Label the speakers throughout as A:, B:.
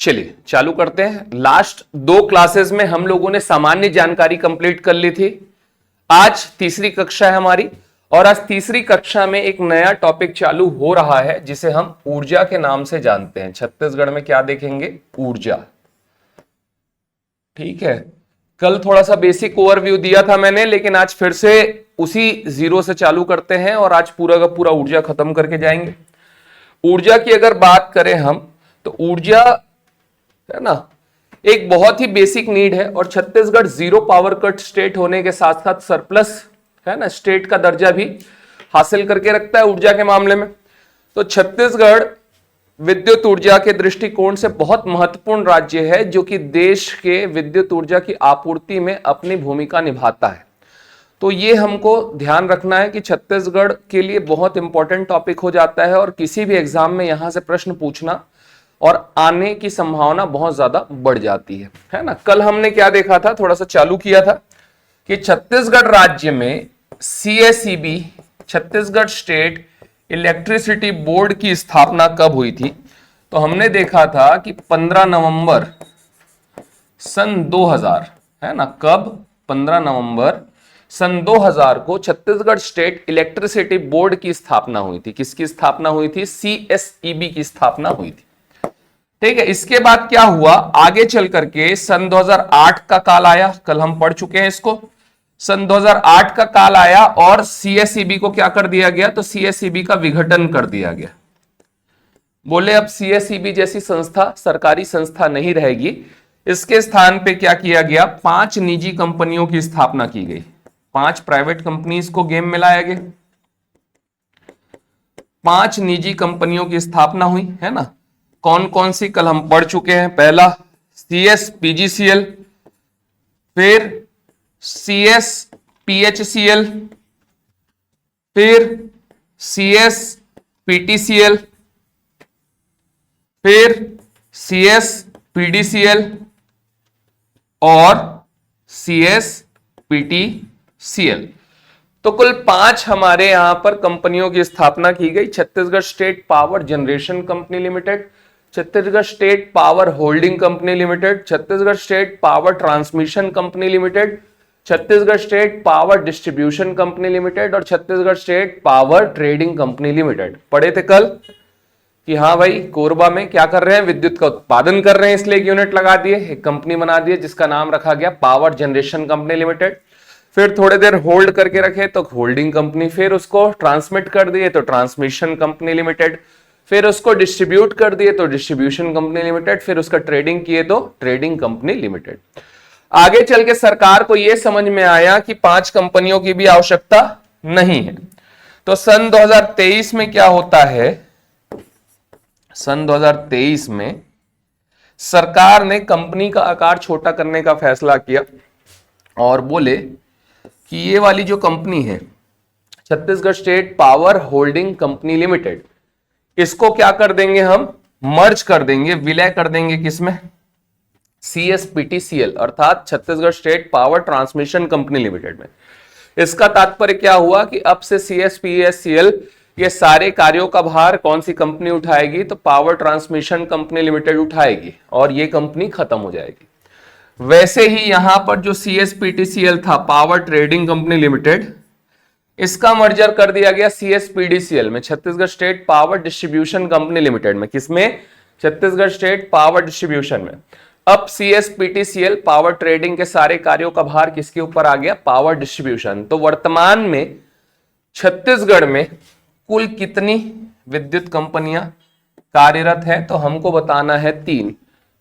A: चलिए चालू करते हैं। लास्ट 2 क्लासेस में हम लोगों ने सामान्य जानकारी कंप्लीट कर ली थी। आज तीसरी कक्षा है हमारी और आज तीसरी कक्षा में एक नया टॉपिक चालू हो रहा है जिसे हम ऊर्जा के नाम से जानते हैं। छत्तीसगढ़ में क्या देखेंगे? ऊर्जा। ठीक है, कल थोड़ा सा बेसिक ओवरव्यू दिया था मैंने, लेकिन आज फिर से उसी जीरो से चालू करते हैं और आज पूरा का पूरा ऊर्जा खत्म करके जाएंगे। ऊर्जा की अगर बात करें हम तो ऊर्जा है ना एक बहुत ही बेसिक नीड है और Chhattisgarh zero power cut state होने के साथ साथ सरप्लस है ना स्टेट का दर्जा भी हासिल करके रखता है ऊर्जा के मामले में। तो छत्तीसगढ़ विद्युत ऊर्जा के दृष्टिकोण से बहुत महत्वपूर्ण राज्य है जो कि देश के विद्युत ऊर्जा की आपूर्ति में अपनी भूमिका निभाता है। तो ये हमको ध्यान रखना है कि छत्तीसगढ़ के लिए बहुत इंपॉर्टेंट टॉपिक हो जाता है और किसी भी एग्जाम में यहां से प्रश्न पूछना और आने की संभावना बहुत ज्यादा बढ़ जाती है ना। कल हमने क्या देखा था, थोड़ा सा चालू किया था कि छत्तीसगढ़ राज्य में CSEB Chhattisgarh state electricity board की स्थापना कब हुई थी। तो हमने देखा था कि 15 नवंबर सन 2000 है ना। कब? 15 नवंबर सन 2000 को छत्तीसगढ़ स्टेट इलेक्ट्रिसिटी बोर्ड की स्थापना हुई थी। किसकी स्थापना हुई थी? CSEB की स्थापना हुई थी। ठीक है, इसके बाद क्या हुआ आगे चल करके सन 2008 का काल आया। कल हम पढ़ चुके हैं इसको। सन 2008 का काल आया और CSEB को क्या कर दिया गया? तो CSEB का विघटन कर दिया गया। बोले अब CSEB जैसी संस्था सरकारी संस्था नहीं रहेगी। इसके स्थान पे क्या किया गया? 5 निजी कंपनियों की स्थापना की गई। 5 प्राइवेट कंपनीज को गेम में लाया गया। 5 निजी कंपनियों की स्थापना हुई है ना। कौन कौन सी? कल हम पढ़ चुके हैं। पहला CSPGCL, फिर CSPHCL, फिर CSPTCL, फिर CSPDCL और CSPTCL। तो कुल 5 हमारे यहां पर कंपनियों की स्थापना की गई। Chhattisgarh state power generation company limited, Chhattisgarh state power holding company limited, Chhattisgarh state power transmission company limited, Chhattisgarh state power distribution company limited और Chhattisgarh state power trading company limited. पढ़े थे कल कि हाँ भाई कोरबा में क्या कर रहे हैं? विद्युत का उत्पादन कर रहे हैं, इसलिए एक यूनिट लगा दिए, एक कंपनी बना दिए जिसका नाम रखा गया पावर जनरेशन कंपनी लिमिटेड। फिर थोड़ी देर होल्ड करके रखे तो होल्डिंग कंपनी, फिर उसको ट्रांसमिट कर दिए तो ट्रांसमिशन कंपनी लिमिटेड, फिर उसको डिस्ट्रीब्यूट कर दिए तो डिस्ट्रीब्यूशन कंपनी लिमिटेड, फिर उसका ट्रेडिंग किए तो ट्रेडिंग कंपनी लिमिटेड। आगे चल के सरकार को यह समझ में आया कि 5 कंपनियों की भी आवश्यकता नहीं है। तो सन 2023 में क्या होता है? सन 2023 में सरकार ने कंपनी का आकार छोटा करने का फैसला किया और बोले कि ये वाली जो कंपनी है Chhattisgarh state power holding company limited, इसको क्या कर देंगे? हम मर्ज कर देंगे, विलय कर देंगे। किसमें? CSPTCL अर्थात Chhattisgarh state power transmission company limited में। इसका तात्पर्य क्या हुआ कि अब से CSPTCL ये सारे कार्यों का भार कौन सी कंपनी उठाएगी? तो पावर ट्रांसमिशन कंपनी लिमिटेड उठाएगी और ये कंपनी खत्म हो जाएगी। वैसे ही यहां पर जो CSPTCL था पावर ट्रेडिंग कंपनी लिमिटेड, इसका मर्जर कर दिया गया CSPDCL में, Chhattisgarh state power distribution company limited में। किसमें? छत्तीसगढ़ स्टेट पावर डिस्ट्रीब्यूशन में। अब CSPTCL पावर ट्रेडिंग के सारे कार्यों का भार किसके ऊपर आ गया? Power distribution. तो वर्तमान में छत्तीसगढ़ में कुल कितनी विद्युत कंपनियां कार्यरत है? तो हमको बताना है 3।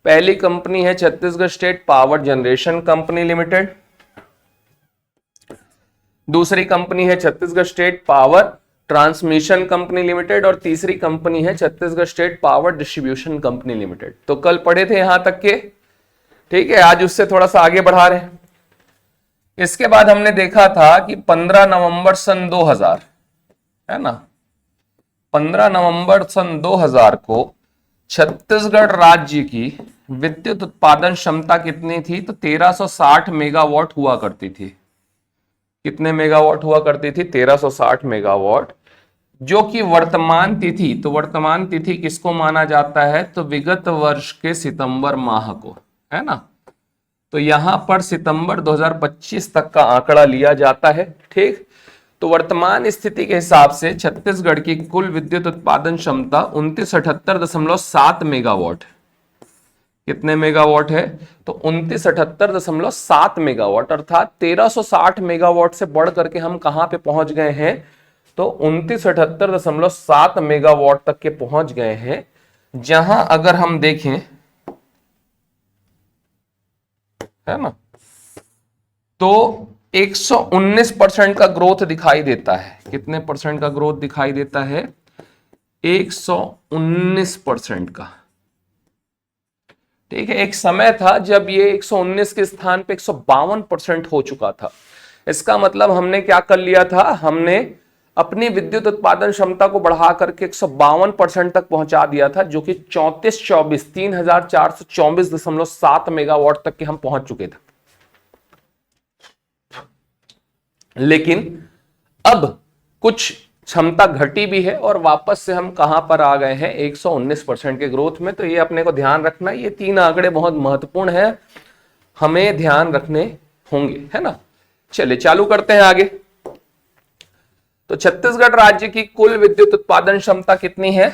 A: पहली कंपनी है Chhattisgarh state power generation company limited, दूसरी कंपनी है Chhattisgarh state power transmission company limited और तीसरी कंपनी है Chhattisgarh state power distribution company limited. तो कल पढ़े थे यहां तक के, ठीक है। आज उससे थोड़ा सा आगे बढ़ा रहे हैं। इसके बाद हमने देखा था कि 15 नवंबर सन 2000 है ना, 15 नवंबर सन 2000 को छत्तीसगढ़ राज्य की विद्युत उत्पादन क्षमता कितनी थी? तो 1360 मेगावाट हुआ करती थी। कितने मेगावाट हुआ करती थी? 1360 मेगावाट जो कि वर्तमान तिथि, तो वर्तमान तिथि किसको माना जाता है, तो विगत वर्ष के सितंबर माह को, है ना। तो यहां पर सितंबर 2025 तक का आंकड़ा लिया जाता है, ठीक। तो वर्तमान स्थिति के हिसाब से छत्तीसगढ़ की कुल विद्युत उत्पादन क्षमता 2978.7 मेगावाट। कितने मेगावाट है, तो 2978.7 मेगावाट, अर्थात 1360 मेगावाट से बढ़ करके हम कहां पे पहुंच गए हैं, तो 2978.7 मेगावाट तक के पहुंच गए हैं। जहां अगर हम देखें, है ना, तो 119% का ग्रोथ दिखाई देता है। कितने परसेंट का ग्रोथ दिखाई देता है, 119% का, ठीक है। एक समय था जब ये 119 के स्थान पे 152% हो चुका था। इसका मतलब हमने क्या कर लिया था, हमने अपनी विद्युत उत्पादन क्षमता को बढ़ा करके 152% तक पहुंचा दिया था, जो कि 3424 मेगावाट तक के हम पहुंच चुके थे। लेकिन अब कुछ क्षमता घटी भी है और वापस से हम कहां पर आ गए हैं, 119% के ग्रोथ में। तो ये अपने को ध्यान रखना, ये तीन आंकड़े बहुत महत्वपूर्ण है, हमें ध्यान रखने होंगे, है ना। चलिए चालू करते हैं आगे। तो छत्तीसगढ़ राज्य की कुल विद्युत उत्पादन क्षमता कितनी है,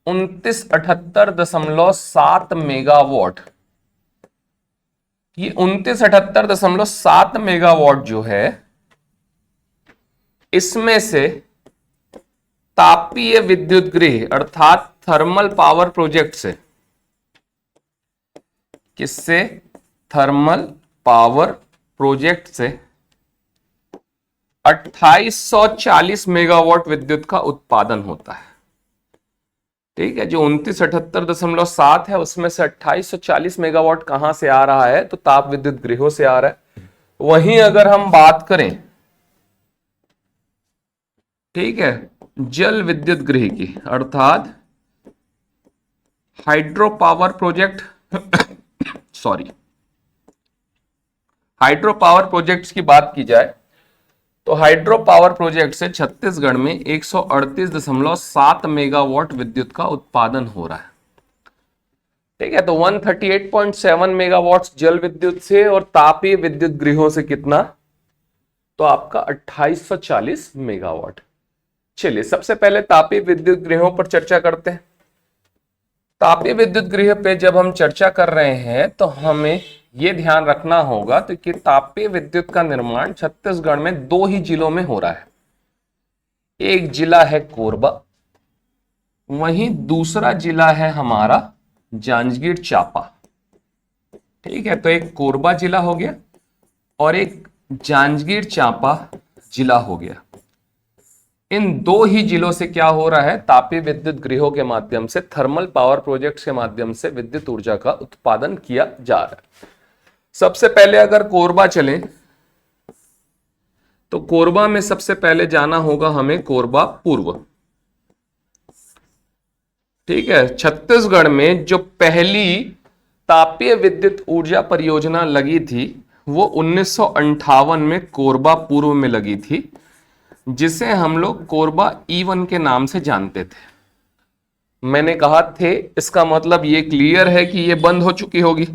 A: 2978.7 मेगावाट। ये 2978.7 मेगावाट जो है, इसमें से तापीय विद्युत गृह अर्थात थर्मल पावर प्रोजेक्ट से, किससे, थर्मल पावर प्रोजेक्ट से 2840 मेगावाट विद्युत का उत्पादन होता है, ठीक है। जो 2978.7 है उसमें से 2840 मेगावाट कहां से आ रहा है, तो ताप विद्युत गृहों से आ रहा है। वहीं अगर हम बात करें, ठीक है, जल विद्युत गृह की अर्थात hydro power project sorry hydro power projects की बात की जाए, तो हाइड्रो पावर प्रोजेक्ट से छत्तीसगढ़ में 138.7 मेगावाट विद्युत का उत्पादन हो रहा है, ठीक है। तो 138.7 मेगावाट जल विद्युत से और तापीय विद्युत गृहों से कितना, तो आपका 2840 मेगावाट। चलिए सबसे पहले तापीय विद्युत गृहों पर चर्चा करते हैं। तापीय विद्युत गृह पे जब हम चर्चा कर रहे हैं तो हमें यह ध्यान रखना होगा तो कि तापीय विद्युत का निर्माण छत्तीसगढ़ में दो ही जिलों में हो रहा है। एक जिला है कोरबा, वहीं दूसरा जिला है हमारा जांजगीर चांपा, ठीक है। तो एक कोरबा जिला हो गया और एक जांजगीर चांपा जिला हो गया। इन दो ही जिलों से क्या हो रहा है, तापीय विद्युत गृहों के माध्यम से, थर्मल पावर प्रोजेक्ट्स के माध्यम से विद्युत ऊर्जा का उत्पादन किया जा रहा है। सबसे पहले अगर कोरबा चले तो कोरबा में सबसे पहले जाना होगा हमें कोरबा पूर्व, ठीक है। छत्तीसगढ़ में जो पहली तापीय विद्युत ऊर्जा परियोजना लगी थी वो 1958 में कोरबा पूर्व में लगी थी, जिसे हम लोग कोरबा E1 के नाम से जानते थे। मैंने कहा थे इसका मतलब ये क्लियर है कि ये बंद हो चुकी होगी,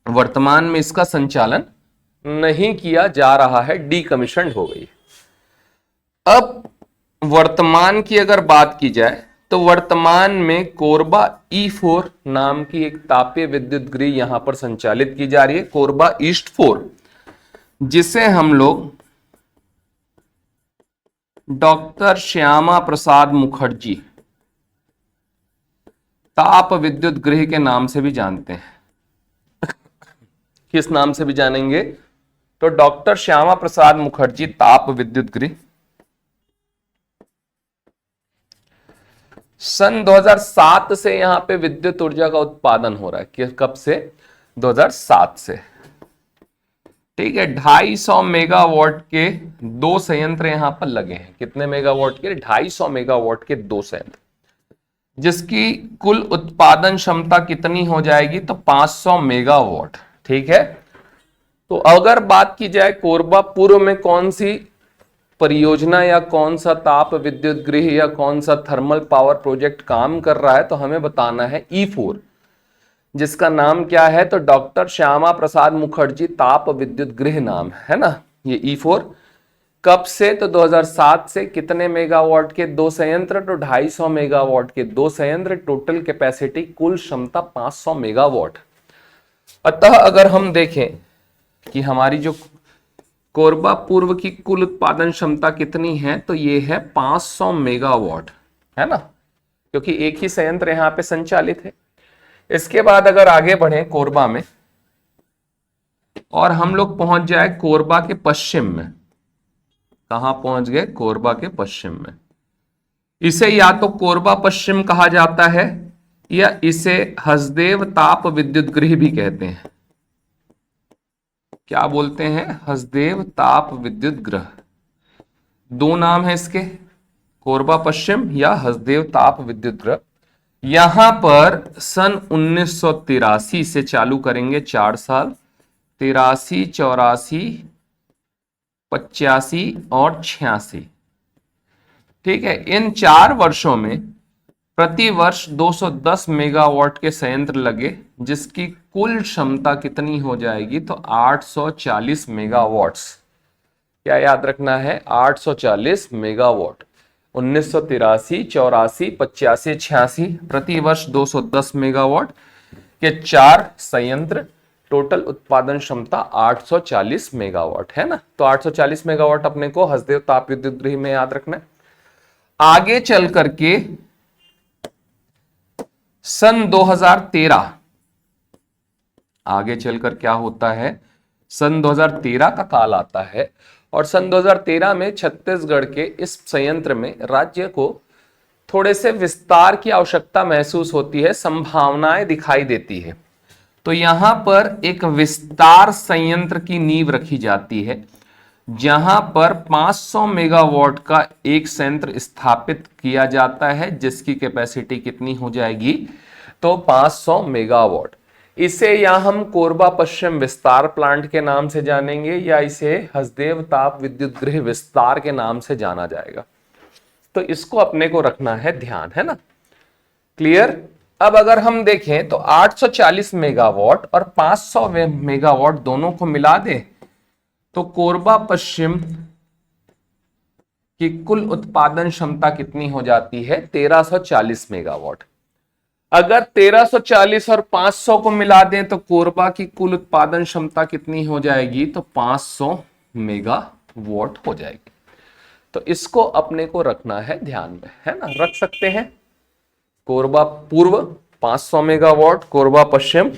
A: वर्तमान में इसका संचालन नहीं किया जा रहा है, डीकमीशन्ड हो गई। अब वर्तमान की अगर बात की जाए तो वर्तमान में कोरबा E4 नाम की एक तापीय विद्युत गृह यहां पर संचालित की जा रही है, कोरबा ईस्ट 4, जिसे हम लोग डॉक्टर श्यामा प्रसाद मुखर्जी ताप विद्युत गृह के नाम से भी जानते हैं। किस नाम से भी जानेंगे, तो डॉक्टर श्यामा प्रसाद मुखर्जी ताप विद्युत गृह। सन 2007 से यहां पे विद्युत ऊर्जा का उत्पादन हो रहा है। कब से, 2007 से, ठीक है। 250 मेगावाट के दो संयंत्र यहां पर लगे हैं। कितने मेगावाट के, 250 मेगावाट के दो संयंत्र, जिसकी कुल उत्पादन क्षमता कितनी हो जाएगी, तो 500 मेगावाट, ठीक है। तो अगर बात की जाए कोरबा पूर्व में कौन सी परियोजना या कौन सा ताप विद्युत गृह या कौन सा थर्मल पावर प्रोजेक्ट काम कर रहा है, तो हमें बताना है E4, जिसका नाम क्या है, तो डॉक्टर श्यामा प्रसाद मुखर्जी ताप विद्युत गृह नाम है ना ये E4। कब से, तो 2007 से। कितने मेगावाट के 2 संयंत्र, तो 250 मेगावाट के 2 संयंत्र। टोटल कैपेसिटी, कुल क्षमता 500 मेगावाट। अतः अगर हम देखें कि हमारी जो कोरबा पूर्व की कुल उत्पादन क्षमता कितनी है, तो ये है 500 मेगावाट, है ना, क्योंकि एक ही संयंत्र यहां पे संचालित है। इसके बाद अगर आगे बढ़े कोरबा में और हम लोग पहुंच जाए कोरबा के पश्चिम में, कहां पहुंच गए, कोरबा के पश्चिम में। इसे या तो कोरबा पश्चिम कहा जाता है या इसे हसदेव ताप विद्युत गृह भी कहते हैं। क्या बोलते हैं, हसदेव ताप विद्युत गृह। दो नाम है इसके, कोरबा पश्चिम या हसदेव ताप विद्युत गृह। यहां पर सन 1983 से चालू करेंगे, 4 साल, 83, 84, 85 और 86। ठीक है, इन 4 वर्षों में प्रति वर्ष 210 मेगावाट के संयंत्र लगे, जिसकी कुल क्षमता कितनी हो जाएगी, तो 840 मेगावाट्स। क्या याद रखना है, 840 मेगावाट। 1983, 84, 85, 86, प्रति वर्ष 210 मेगावाट के 4 संयंत्र, टोटल उत्पादन क्षमता 840 मेगावाट, है ना। तो 840 मेगावाट अपने को हसदेव ताप विद्युत गृह में याद रखना है। आगे चल करके सन 2013, आगे चलकर क्या होता है, सन 2013 का काल आता है और सन 2013 में छत्तीसगढ़ के इस संयंत्र में राज्य को थोड़े से विस्तार की आवश्यकता महसूस होती है, संभावनाएं दिखाई देती है। तो यहां पर एक विस्तार संयंत्र की नींव रखी जाती है, जहां पर 500 मेगावाट का एक संयंत्र स्थापित किया जाता है, जिसकी कैपेसिटी कितनी हो जाएगी, तो 500 मेगावाट। इसे या हम कोरबा पश्चिम विस्तार प्लांट के नाम से जानेंगे या इसे हसदेव ताप विद्युत गृह विस्तार के नाम से जाना जाएगा। तो इसको अपने को रखना है ध्यान, है ना, क्लियर। अब अगर हम देखें तो 840 मेगावाट और 500 मेगावाट दोनों को मिला दें तो कोरबा पश्चिम की कुल उत्पादन क्षमता कितनी हो जाती है, 1340 मेगावाट। अगर 1340 और 500 को मिला दें तो कोरबा की कुल उत्पादन क्षमता कितनी हो जाएगी, तो 500 मेगावाट हो जाएगी। तो इसको अपने को रखना है ध्यान में, है ना, रख सकते हैं। कोरबा पूर्व 500 मेगावाट, कोरबा पश्चिम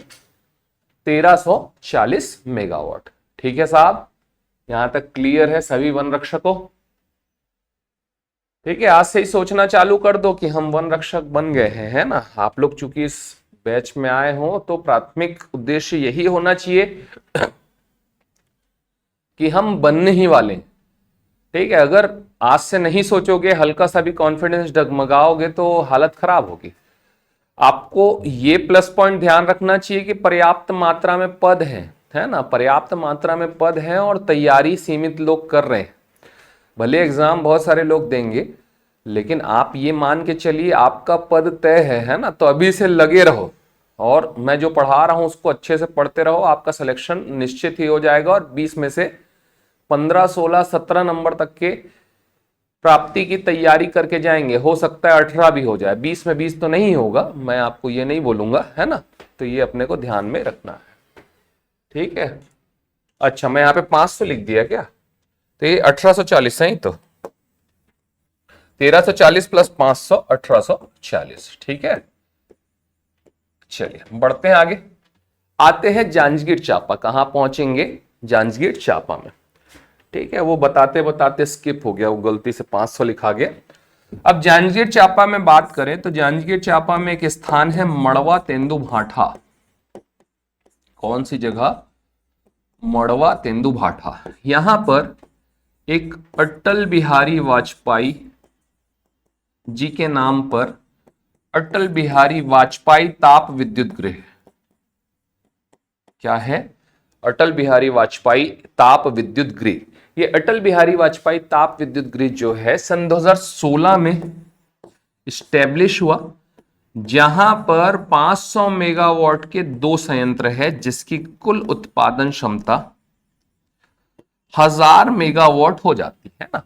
A: 1340 मेगावाट। ठीक है साहब, यहां तक क्लियर है सभी वन रक्षकों। ठीक है, आज से ही सोचना चालू कर दो कि हम वन रक्षक बन गए हैं, है ना। आप लोग चूंकि इस बैच में आए हो तो प्राथमिक उद्देश्य यही होना चाहिए कि हम बनने ही वाले। ठीक है, अगर आज से नहीं सोचोगे, हल्का सा भी कॉन्फिडेंस डगमगाओगे तो हालत खराब होगी। आपको ये प्लस पॉइंट ध्यान रखना चाहिए कि पर्याप्त मात्रा में पद है ना, पर्याप्त मात्रा में पद हैं और तैयारी सीमित लोग कर रहे हैं। भले एग्जाम बहुत सारे लोग देंगे, लेकिन आप ये मान के चलिए आपका पद तय है ना। तो अभी से लगे रहो और मैं जो पढ़ा रहा हूं उसको अच्छे से पढ़ते रहो, आपका सिलेक्शन निश्चित ही हो जाएगा और 20 में से 15, 16, 17 नंबर तक के प्राप्ति की तैयारी करके जाएंगे। हो सकता है 18 भी हो जाए, 20 में 20 तो नहीं होगा, मैं आपको ये नहीं बोलूंगा, है ना। तो ये अपने को ध्यान में रखना है, ठीक है। अच्छा, मैं यहाँ पे 500 लिख दिया क्या, तो ये 1840 है, तो 1340 प्लस 500 1840। ठीक है, चलिए बढ़ते हैं आगे। आते हैं जांजगीर चांपा। कहां पहुंचेंगे, जांजगीर चांपा में। ठीक है, वो बताते बताते स्किप हो गया, वो गलती से 500 लिखा गया। अब जांजगीर चांपा में बात करें तो जांजगीर चांपा में एक स्थान है मड़वा तेंदु भाठा। कौन सी जगह, मड़वा तेंदु भाठा। यहां पर एक अटल बिहारी वाजपेयी जी के नाम पर अटल बिहारी वाजपेयी ताप विद्युत गृह, क्या है, अटल बिहारी वाजपेयी ताप विद्युत गृह, ये अटल बिहारी वाजपेयी ताप विद्युत गृह जो है सन 2016 में स्टैब्लिश हुआ, जहां पर 500 मेगावाट के 2 संयंत्र है, जिसकी कुल उत्पादन क्षमता 1000 मेगावाट हो जाती है ना।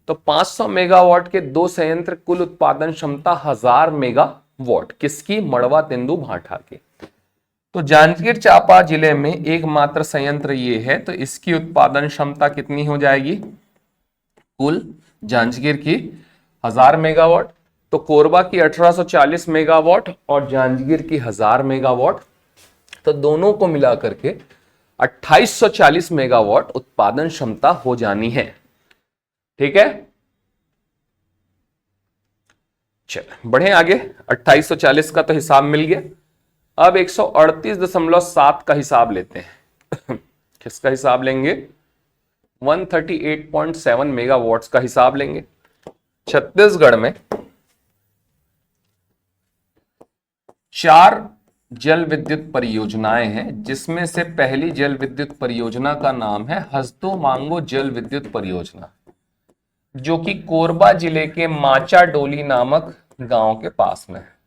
A: तो 500 मेगावाट के 2 संयंत्र, कुल उत्पादन क्षमता 1000 मेगावाट, किसकी? मड़वा तेंदु भाठा की। तो जांजगीर चांपा जिले में एकमात्र संयंत्र ये है, तो इसकी उत्पादन क्षमता कितनी हो जाएगी? कुल जांजगीर की 1000 मेगावाट, तो कोरबा की 1840 मेगावाट और जांजगीर की 1000 मेगावाट, तो दोनों को मिलाकर के 2840 मेगावाट उत्पादन क्षमता हो जानी है। ठीक है, चलो बढ़े आगे। 2840 का तो हिसाब मिल गया। अब 138.7 का हिसाब लेते हैं। किसका हिसाब लेंगे? 138.7 मेगावाट्स का हिसाब लेंगे। छत्तीसगढ़ में 4 जल विद्युत परियोजनाएं हैं, जिसमें से पहली जल विद्युत परियोजना का नाम है हसदो मांगो जल विद्युत परियोजना, जो कि कोरबा जिले के माचा डोली नामक गांव के पास में है।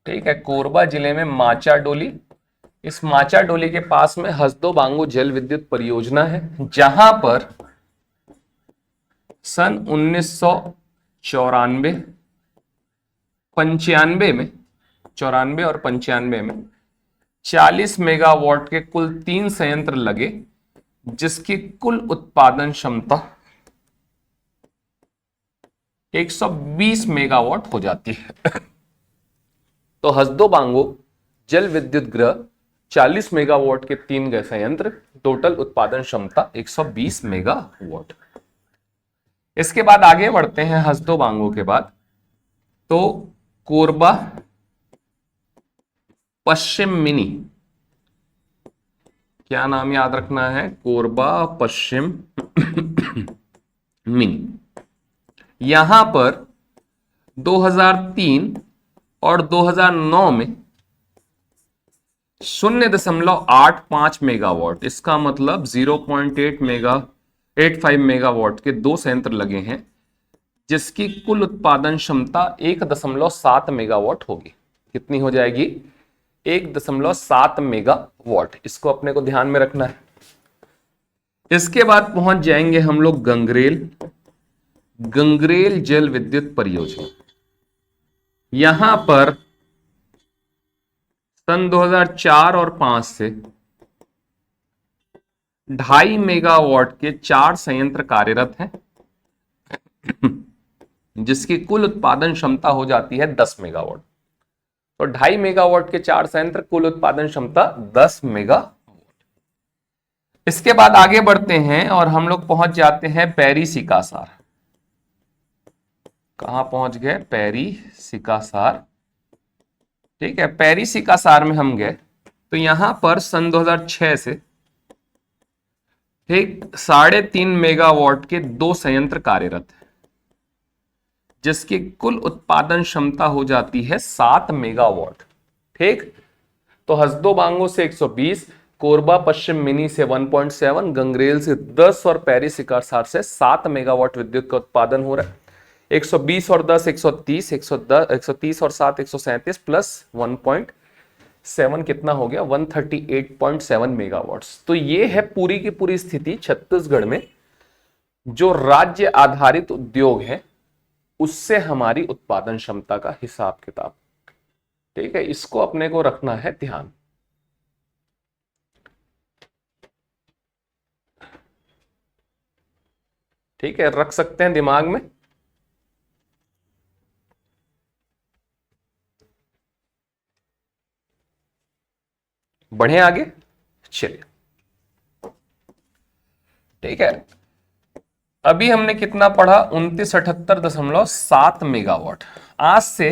A: ठीक है, कोरबा जिले में माचा डोली, इस माचा डोली के पास में हसदो बांगो जल विद्युत परियोजना है, जहां पर सन 1994 95 में, 94 और 95 में 40 मेगावाट के कुल 3 संयंत्र लगे, जिसकी कुल उत्पादन क्षमता 120 मेगावाट हो जाती है। तो हसदो बांगो जल विद्युत गृह 40 मेगावाट के 3 गए संयंत्र, टोटल उत्पादन क्षमता 120 मेगावाट। इसके बाद आगे बढ़ते हैं हसदो बांगो के बाद, तो कोरबा पश्चिम मिनी, क्या नाम याद रखना है? कोरबा पश्चिम मिनी। यहां पर 2003 और 2009 में 0.85 मेगावाट, इसका मतलब 0.85 मेगावाट के 2 संयंत्र लगे हैं, जिसकी कुल उत्पादन क्षमता 1.7 मेगावाट होगी। कितनी हो जाएगी? 1.7 मेगावाट। इसको अपने को ध्यान में रखना है। इसके बाद पहुंच जाएंगे हम लोग गंगरेल जल विद्युत परियोजना। यहां पर सन 2004 और 5 से 2.5 मेगावाट के 4 संयंत्र कार्यरत हैं, जिसकी कुल उत्पादन क्षमता हो जाती है 10 मेगावाट। तो 2.5 मेगावाट के 4 संयंत्र, कुल उत्पादन क्षमता 10 मेगावाट। इसके बाद आगे बढ़ते हैं और हम लोग पहुंच जाते हैं पैरी सिकासार। कहां पहुंच गए? पैरी सिकासार। ठीक है, पैरी सिकासार में हम गए, तो यहां पर सन 2006 से ठीक 3.5 मेगावाट के 2 संयंत्र कार्यरत है, जिसकी कुल उत्पादन क्षमता हो जाती है 7 मेगावाट। ठीक, तो हसदो बांगो से 120, कोरबा पश्चिम मिनी से 1.7, गंगरेल से 10 और पैरी सिकासार से 7 मेगावाट विद्युत का उत्पादन हो रहा है। 120 और 10 130, 130 और 7 137 प्लस 1.7 कितना हो गया? 138.7 मेगावाट्स। तो ये है पूरी की पूरी स्थिति छत्तीसगढ़ में जो राज्य आधारित उद्योग है, उससे हमारी उत्पादन क्षमता का हिसाब किताब। ठीक है, इसको अपने को रखना है ध्यान। ठीक है, रख सकते हैं दिमाग में। बढ़े आगे, चलिए। ठीक है, अभी हमने कितना पढ़ा? 2978.7 मेगावाट। आज से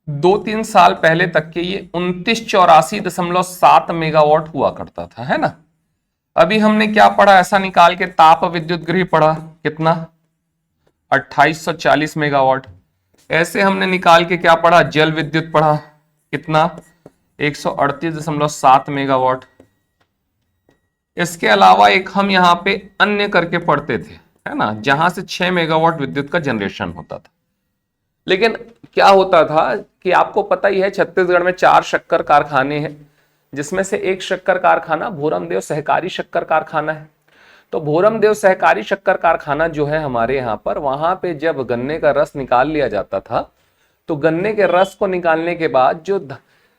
A: 2-3 साल पहले तक के ये 2984.7 मेगावाट हुआ करता था, है ना। अभी हमने क्या पढ़ा? ऐसा निकाल के ताप विद्युत गृह पढ़ा, कितना? 2840 मेगावाट। ऐसे हमने निकाल के क्या पढ़ा? जल विद्युत पढ़ा, कितना? 138.7 मेगावाट। इसके अलावा एक हम यहाँ पे अन्य करके पढ़ते थे, है ना, जहां से 6 मेगावाट विद्युत का जनरेशन होता था। लेकिन क्या होता था कि आपको पता ही है छत्तीसगढ़ में 4 शक्कर कारखाने हैं, जिसमें से एक शक्कर कारखाना भोरमदेव सहकारी शक्कर कारखाना है। तो भोरमदेव सहकारी शक्कर कारखाना जो है हमारे यहाँ पर, वहां पे जब गन्ने का रस निकाल लिया जाता था, तो गन्ने के रस को निकालने के बाद जो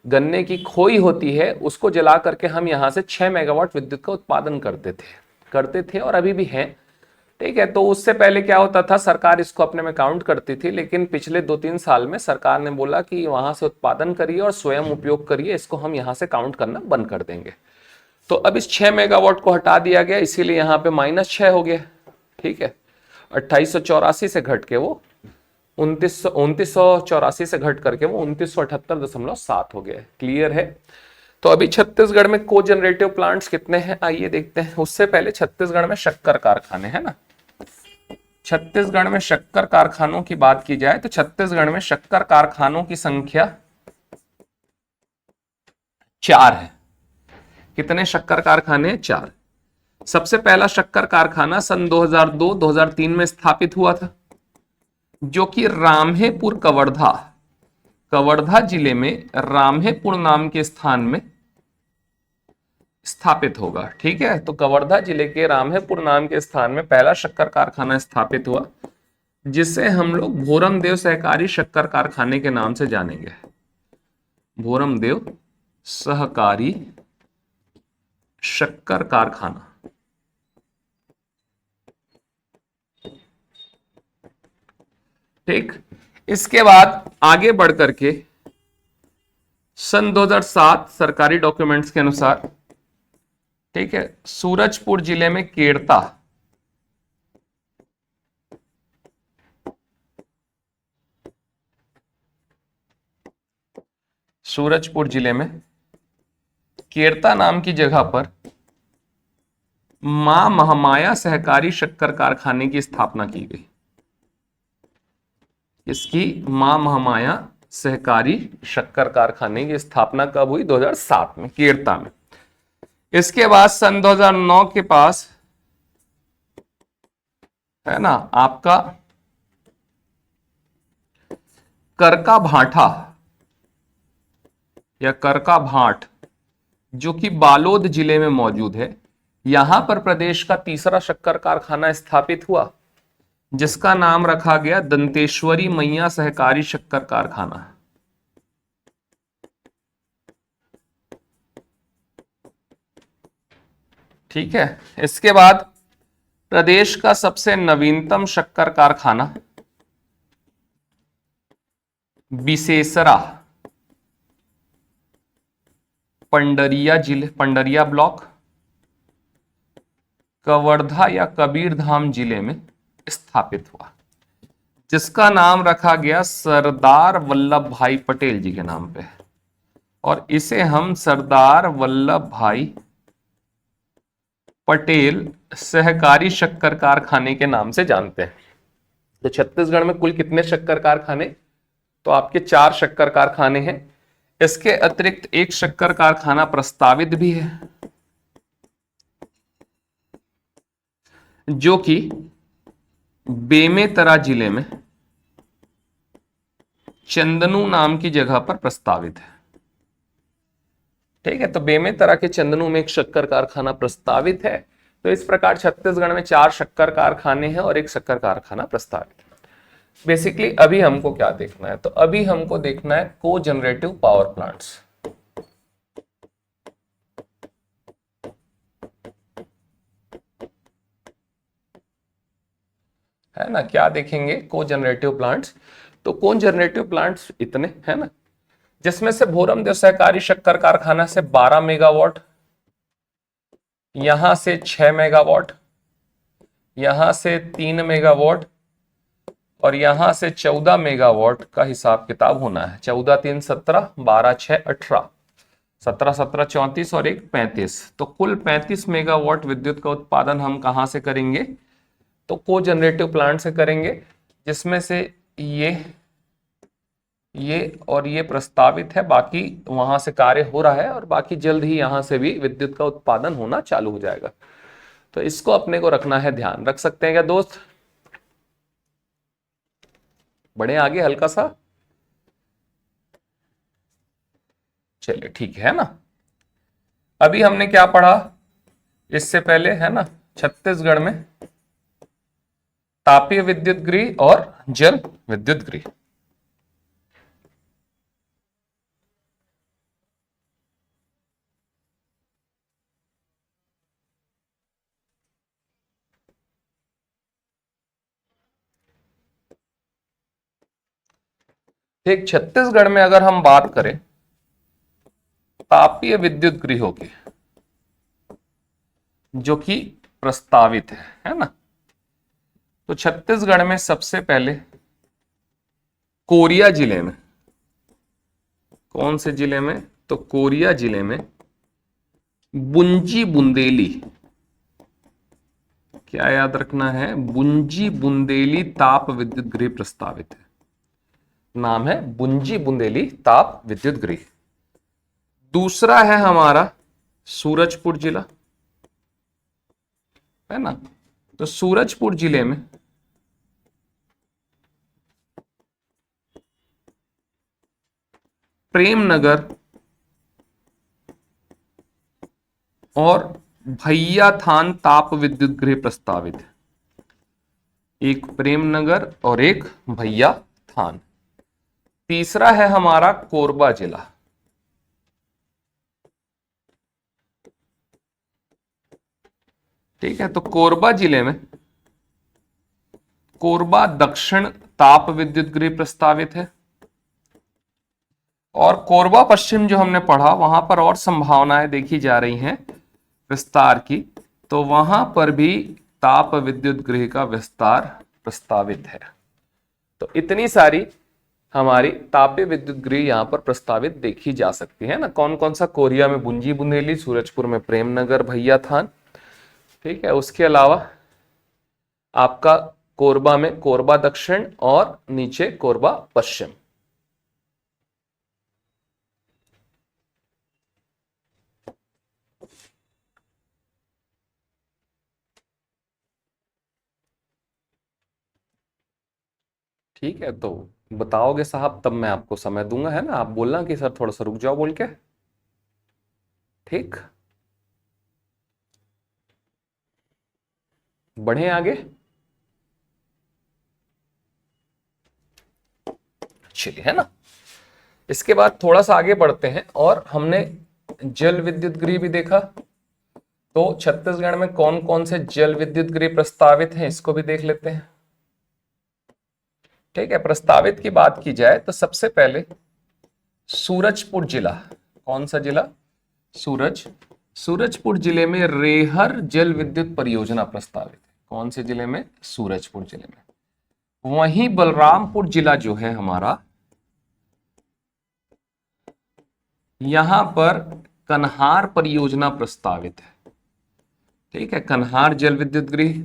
A: गन्ने की खोई होती है उसको जला करके हम यहाँ से 6 मेगावाट विद्युत का उत्पादन करते थे और अभी भी हैं। ठीक है, तो उससे पहले क्या होता था, सरकार इसको अपने में काउंट करती थी, लेकिन पिछले 2-3 साल में सरकार ने बोला कि वहां से उत्पादन करिए और स्वयं उपयोग करिए, इसको हम यहाँ से काउंट करना बंद कर देंगे। तो अब इस 6 मेगावाट को हटा दिया गया, इसीलिए यहाँ पे -6 हो गया। ठीक है, 2884 से घट के वो 2984 से घट करके वो 2978.7 हो गया। क्लियर है? तो अभी छत्तीसगढ़ में को जनरेटिव प्लांट्स कितने हैं आइए देखते हैं। उससे पहले छत्तीसगढ़ में शक्कर कारखाने हैं ना, छत्तीसगढ़ में शक्कर कारखानों की बात की जाए तो छत्तीसगढ़ में शक्कर कारखानों की संख्या 4 है। कितने शक्कर कारखाने? 4। सबसे पहला शक्कर कारखाना सन 2002-2003 में स्थापित हुआ था, जो कि रामहेपुर कवर्धा जिले में रामहेपुर नाम के स्थान में स्थापित होगा। ठीक है, तो कवर्धा जिले के रामहेपुर नाम के स्थान में पहला शक्कर कारखाना स्थापित हुआ, जिसे हम लोग भोरमदेव सहकारी शक्कर कारखाने के नाम से जानेंगे। भोरमदेव सहकारी शक्कर कारखाना। ठीक, इसके बाद आगे बढ़ करके सन 2007 सरकारी डॉक्यूमेंट्स के अनुसार, ठीक है, सूरजपुर जिले में केरता नाम की जगह पर मां महामाया सहकारी शक्कर कारखाने की स्थापना की गई। इसकी मां महामाया सहकारी शक्कर कारखाने की स्थापना कब हुई? 2007 में केरता में। इसके बाद सन 2009 के पास है ना आपका करका भाटा या करका भाट, जो कि बालोद जिले में मौजूद है। यहां पर प्रदेश का तीसरा शक्कर कारखाना स्थापित हुआ, जिसका नाम रखा गया दंतेश्वरी मैया सहकारी शक्कर कारखाना। ठीक है, इसके बाद प्रदेश का सबसे नवीनतम शक्कर कारखाना बिसेसरा पंडरिया ब्लॉक कवर्धा या कबीरधाम जिले में स्थापित हुआ, जिसका नाम रखा गया सरदार वल्लभ भाई पटेल जी के नाम पे, और इसे हम सरदार वल्लभ भाई पटेल सहकारी शक्कर कारखाने के नाम से जानते हैं। तो छत्तीसगढ़ में कुल कितने शक्कर कारखाने? तो आपके 4 शक्कर कारखाने हैं। इसके अतिरिक्त एक शक्कर कारखाना प्रस्तावित भी है, जो कि बेमेतरा जिले में चंदनू नाम की जगह पर प्रस्तावित है। ठीक है, तो बेमेतरा के चंदनू में एक शक्कर कारखाना प्रस्तावित है। तो इस प्रकार छत्तीसगढ़ में 4 शक्कर कारखाने हैं और एक शक्कर कारखाना प्रस्तावित है। बेसिकली अभी हमको क्या देखना है? तो अभी हमको देखना है को जनरेटिव पावर प्लांट्स। है ना, क्या देखेंगे? को जनरेटिव प्लांट्स। तो को जनरेटिव प्लांट्स इतने है ना, जिसमें से भोरमदेव सहकारी शक्कर कारखाना से 12 मेगावाट, यहां से 6 मेगावाट, यहां से 3 मेगावाट और यहां से 14 मेगावाट का हिसाब किताब होना है। 14 3 17, 12 6 18, 17 17 34 और 1 35। तो कुल 35 मेगावाट विद्युत का उत्पादन हम कहां से करेंगे? तो को जनरेटिव प्लांट से करेंगे, जिसमें से ये और ये प्रस्तावित है, बाकी वहां से कार्य हो रहा है और बाकी जल्द ही यहां से भी विद्युत का उत्पादन होना चालू हो जाएगा। तो इसको अपने को रखना है, ध्यान रख सकते हैं क्या दोस्त? बढ़े आगे हल्का सा, चलिए ठीक है ना। अभी हमने क्या पढ़ा इससे पहले, है ना, छत्तीसगढ़ में तापीय विद्युत गृह और जल विद्युत गृह। ठीक, छत्तीसगढ़ में अगर हम बात करें तापीय विद्युत गृहों की जो कि प्रस्तावित है ना, तो छत्तीसगढ़ में सबसे पहले कोरिया जिले में, कौन से जिले में, तो कोरिया जिले में बुंजी बुंदेली, क्या याद रखना है, बुंजी बुंदेली ताप विद्युत गृह प्रस्तावित है। नाम है बुंजी बुंदेली ताप विद्युत गृह। दूसरा है हमारा सूरजपुर जिला, है ना, तो सूरजपुर जिले में प्रेमनगर और भैया थान ताप विद्युत गृह प्रस्तावित है। एक प्रेमनगर और एक भैया थान। तीसरा है हमारा कोरबा जिला, ठीक है, तो कोरबा जिले में कोरबा दक्षिण ताप विद्युत गृह प्रस्तावित है। और कोरबा पश्चिम जो हमने पढ़ा वहां पर और संभावनाएं देखी जा रही हैं विस्तार की, तो वहां पर भी ताप विद्युत गृह का विस्तार प्रस्तावित है। तो इतनी सारी हमारी तापीय विद्युत गृह यहां पर प्रस्तावित देखी जा सकती है ना। कौन कौन सा? कोरिया में बुंजी बुंदेली, सूरजपुर में प्रेमनगर भैया थान, ठीक है। उसके अलावा आपका कोरबा में कोरबा दक्षिण और नीचे कोरबा पश्चिम। ठीक है, तो बताओगे साहब तब मैं आपको समय दूंगा, है ना। आप बोलना कि सर थोड़ा सा रुक जाओ बोल के, ठीक। बढ़े आगे, चलिए, है ना। इसके बाद थोड़ा सा आगे बढ़ते हैं और हमने जल विद्युत गृह भी देखा। तो छत्तीसगढ़ में कौन कौन से जल विद्युत गृह प्रस्तावित हैं इसको भी देख लेते हैं, ठीक है। प्रस्तावित की बात की जाए तो सबसे पहले सूरजपुर जिला, कौन सा जिला? सूरजपुर जिले में रेहर जल विद्युत परियोजना प्रस्तावित है। कौन से जिले में? सूरजपुर जिले में। वहीं बलरामपुर जिला जो है हमारा, यहां पर कन्हार परियोजना प्रस्तावित है, ठीक है, कन्हार जल विद्युत गृह,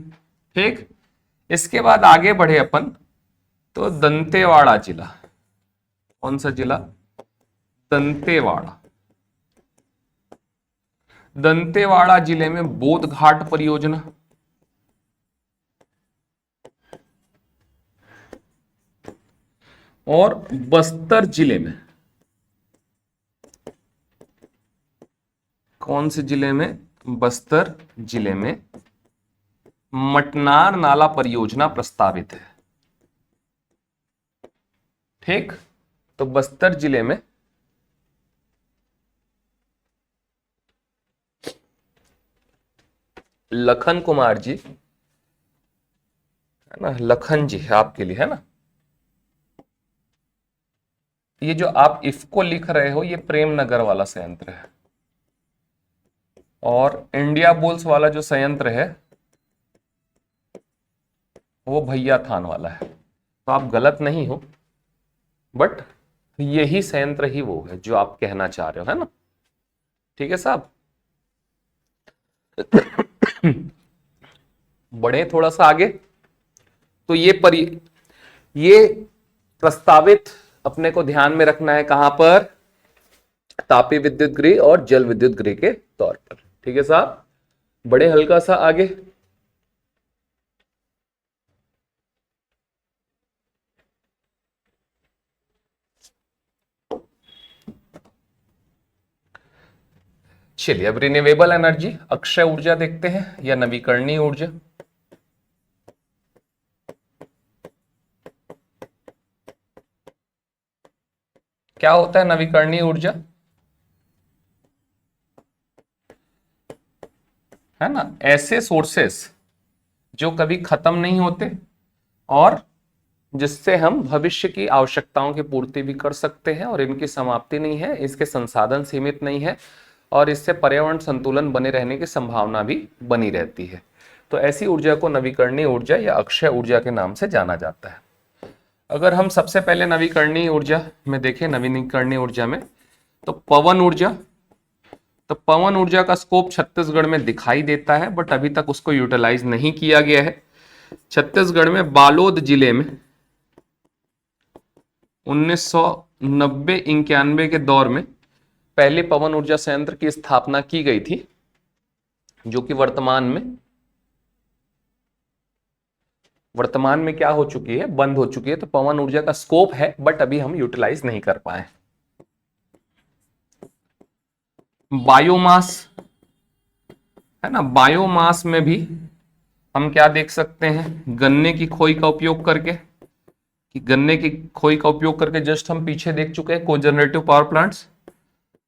A: ठीक। इसके बाद आगे बढ़े अपन तो दंतेवाड़ा जिला, कौन सा जिला? दंतेवाड़ा। दंतेवाड़ा जिले में बोध घाट परियोजना, और बस्तर जिले में, कौन से जिले में? बस्तर जिले में मटनार नाला परियोजना प्रस्तावित है, ठीक। तो बस्तर जिले में लखन कुमार जी, है ना, लखन जी आपके लिए, है ना। ये जो आप इफको लिख रहे हो ये प्रेमनगर वाला संयंत्र है, और इंडिया बुल्स वाला जो संयंत्र है वो भैया थान वाला है। तो आप गलत नहीं हो, बट यही संयंत्र ही वो है जो आप कहना चाह रहे हो, है ना, ठीक है साहब। बढ़े थोड़ा सा आगे, तो ये प्रस्तावित अपने को ध्यान में रखना है कहां पर, तापीय विद्युत गृह और जल विद्युत गृह के तौर पर। ठीक है साहब, बड़े हल्का सा आगे। चलिए अब रिन्यूएबल एनर्जी, अक्षय ऊर्जा देखते हैं या नवीकरणीय ऊर्जा। क्या होता है नवीकरणीय ऊर्जा, है ना, ऐसे सोर्सेस जो कभी खत्म नहीं होते और जिससे हम भविष्य की आवश्यकताओं की पूर्ति भी कर सकते हैं, और इनकी समाप्ति नहीं है, इसके संसाधन सीमित नहीं है, और इससे पर्यावरण संतुलन बने रहने की संभावना भी बनी रहती है। तो ऐसी ऊर्जा को नवीकरणीय ऊर्जा या अक्षय ऊर्जा के नाम से जाना जाता है। अगर हम सबसे पहले नवीकरणीय ऊर्जा में देखें, नवीकरणीय ऊर्जा में तो पवन ऊर्जा, तो पवन ऊर्जा का स्कोप छत्तीसगढ़ में दिखाई देता है, बट अभी तक उसको यूटिलाइज नहीं किया गया है। छत्तीसगढ़ में बालोद जिले में 1990-91 के दौर में पहले पवन ऊर्जा संयंत्र की स्थापना की गई थी, जो कि वर्तमान में क्या हो चुकी है, बंद हो चुकी है। तो पवन ऊर्जा का स्कोप है, बट अभी हम यूटिलाइज नहीं कर पाए। बायोमास, है ना, बायोमास में भी हम क्या देख सकते हैं, गन्ने की खोई का उपयोग करके, कि गन्ने की खोई का उपयोग करके जस्ट हम पीछे देख चुके हैं कोजनरेटिव पावर प्लांट्स,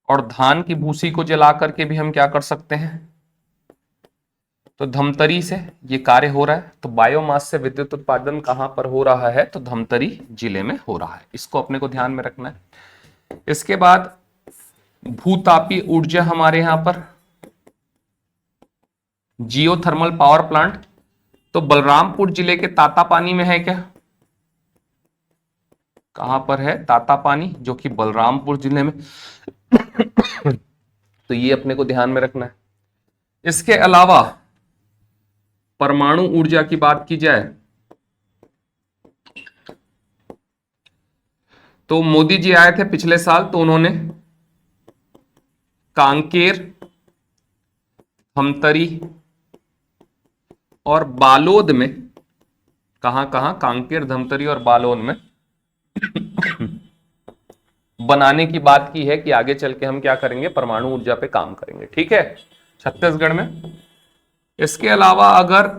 A: और धान की भूसी को जला करके भी हम क्या कर सकते हैं, तो धमतरी से ये कार्य हो रहा है। तो बायोमास से विद्युत उत्पादन कहां पर हो रहा है, तो धमतरी जिले में हो रहा है, इसको अपने को ध्यान में रखना है। इसके बाद भूतापीय ऊर्जा हमारे यहां पर जियोथर्मल पावर प्लांट, तो बलरामपुर जिले के तातापानी में है क्या, कहां पर है, तातापानी, जो कि बलरामपुर जिले में तो ये अपने को ध्यान में रखना है। इसके अलावा परमाणु ऊर्जा की बात की जाए तो मोदी जी आए थे पिछले साल, तो उन्होंने कांकेर, धमतरी और बालोद में, कहां कहां, कांकेर, धमतरी और बालोद में बनाने की बात की है कि आगे चल के हम क्या करेंगे, परमाणु ऊर्जा पे काम करेंगे। ठीक है, छत्तीसगढ़ में। इसके अलावा अगर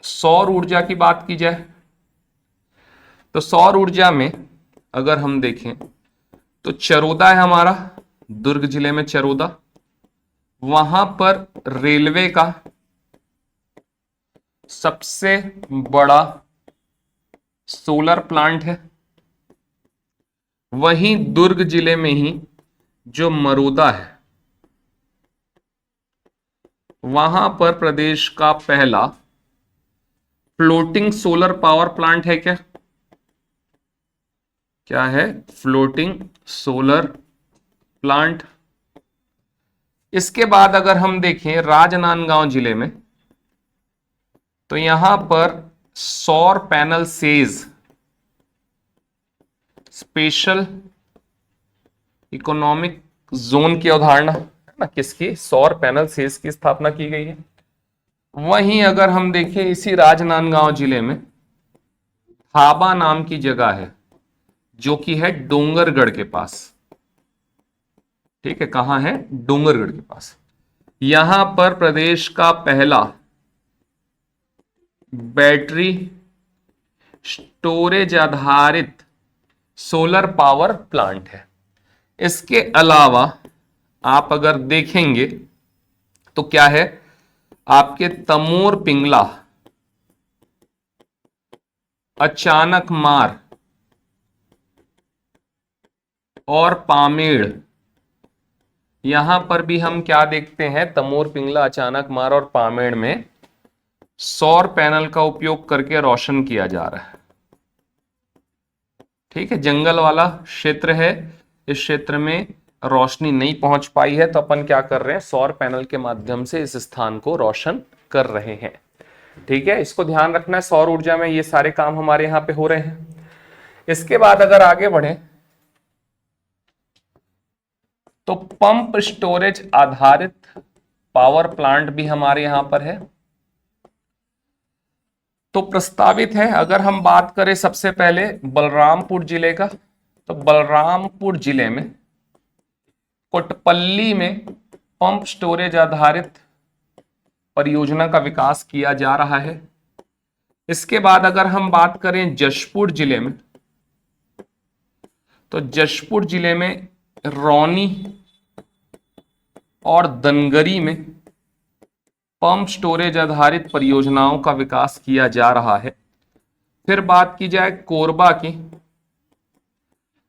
A: सौर ऊर्जा की बात की जाए तो सौर ऊर्जा में अगर हम देखें तो चरोदा है हमारा, दुर्ग जिले में चरोदा, वहां पर रेलवे का सबसे बड़ा सोलर प्लांट है। वहीं दुर्ग जिले में ही जो मरोदा है, वहां पर प्रदेश का पहला फ्लोटिंग सोलर पावर प्लांट है। क्या क्या है, फ्लोटिंग सोलर प्लांट। इसके बाद अगर हम देखें राजनांदगांव जिले में, तो यहां पर सौर panel says special economic zone की अवधारणा, है ना, किसकी, सौर पैनल सेज की स्थापना की गई है। वहीं अगर हम देखें इसी राजनांदगांव जिले में थाबा नाम की जगह है, जो कि है डोंगरगढ़ के पास। ठीक है, कहां है, डोंगरगढ़ के पास। यहां पर प्रदेश का पहला बैटरी स्टोरेज आधारित सोलर पावर प्लांट है। इसके अलावा आप अगर देखेंगे तो क्या है, आपके तमोर पिंगला, अचानक मार और पामेड़, यहां पर भी हम क्या देखते हैं, तमोर पिंगला, अचानक मार और पामेड़ में सौर पैनल का उपयोग करके रोशन किया जा रहा है। ठीक है, जंगल वाला क्षेत्र है, इस क्षेत्र में रोशनी नहीं पहुंच पाई है, तो अपन क्या कर रहे हैं, सौर पैनल के माध्यम से इस स्थान को रोशन कर रहे हैं। ठीक है, इसको ध्यान रखना है, सौर ऊर्जा में ये सारे काम हमारे यहाँ पे हो रहे हैं। इसके बाद अगर आगे बढ़े तो पंप स्टोरेज आधारित पावर प्लांट भी हमारे यहां पर है। तो प्रस्तावित है, अगर हम बात करें सबसे पहले बलरामपुर जिले का, तो बलरामपुर जिले में कोटपल्ली में पंप स्टोरेज आधारित परियोजना का विकास किया जा रहा है। इसके बाद अगर हम बात करें जशपुर जिले में, तो जशपुर जिले में रौनी और दनगरी में पंप स्टोरेज आधारित परियोजनाओं का विकास किया जा रहा है। फिर बात की जाए कोरबा की,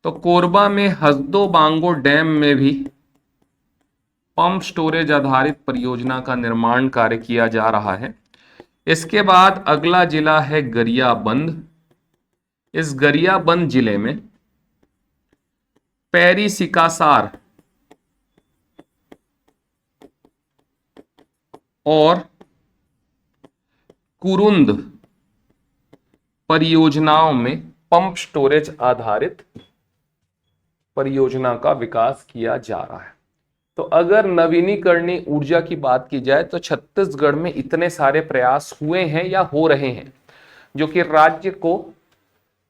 A: तो कोरबा में हसदो बांगो डैम में भी पंप स्टोरेज आधारित परियोजना का निर्माण कार्य किया जा रहा है। इसके बाद अगला जिला है गरियाबंद। इस गरियाबंद जिले में पैरी सिकासार और कुरुंद परियोजनाओं में पंप स्टोरेज आधारित परियोजना का विकास किया जा रहा है। तो अगर नवीनीकरणीय ऊर्जा की बात की जाए तो छत्तीसगढ़ में इतने सारे प्रयास हुए हैं या हो रहे हैं जो कि राज्य को